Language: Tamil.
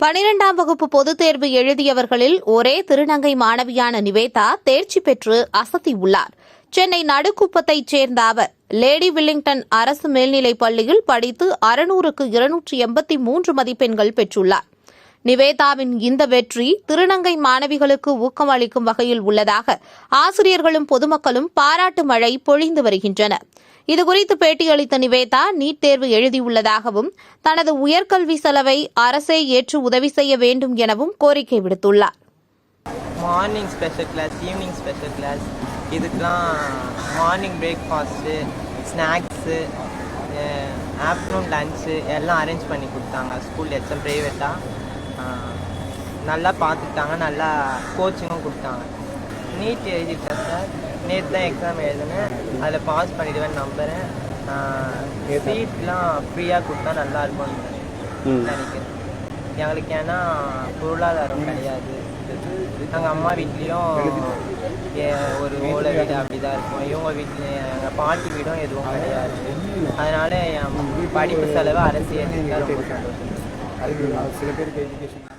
12ஆம் வகுப்பு பொதுத் தேர்வு எழுதியவர்களில் ஒரே திருநங்கை மாணவியான நிவேதா தேர்ச்சி பெற்று அசத்தியுள்ளார். சென்னை நடுக்குப்பத்தைச் சேர்ந்த அவர் லேடி வில்லிங்டன் அரசு மேல்நிலைப் பள்ளியில் படித்து 600க்கு 283 மதிப்பெண்கள் பெற்றுள்ளார். நிவேதாவின் இந்த வெற்றி திருநங்கை மாணவிகளுக்கு ஊக்கம் அளிக்கும் வகையில் உள்ளதாக ஆசிரியர்களும் பொதுமக்களும் பாராட்டு மழை பொழிந்து வருகின்றனர். இதுகுறித்து பேட்டியளித்த நிவேதா நீட் தேர்வு எழுதியுள்ளதாகவும் தனது உயர்கல்வி செலவை அரசே ஏற்று உதவி செய்ய வேண்டும் எனவும் கோரிக்கை விடுத்துள்ளார். Morning special class, evening special class, இதுக்கெலாம் morning breakfast, snacks, afternoon lunch எல்லாம் அரேஞ்ச் பண்ணி கொடுத்தாங்க. ஸ்கூல் ஹெச்எம் ப்ரைவேட்டாக நல்லா பார்த்துக்கிட்டாங்க, நல்லா கோச்சிங்கும் கொடுத்தாங்க. நீட் எழுதிட்டேன் சார். நேற்று தான் எக்ஸாம் எழுதினேன், அதில் பாஸ் பண்ணிடுவேன்னு நம்புகிறேன். சீட்லாம் ஃப்ரீயாக கொடுத்தா நல்லா இருக்கும்னு நினைக்கிறேன். எங்களுக்கு ஏன்னா பொருளாதாரம் கிடையாது. எங்கள் அம்மா வீட்லேயும் ஒரு ஓலை வீடு அப்படி தான் இருக்கும். இவங்க வீட்லேயும் எங்கள் பாட்டி வீடும் எதுவும் கிடையாது. அதனால் என் படிப்பு செலவு அரசு ஏற்றுக்கிட்டா ரொம்ப சந்தோஷம். சில பேருக்கு எஜுகேஷன்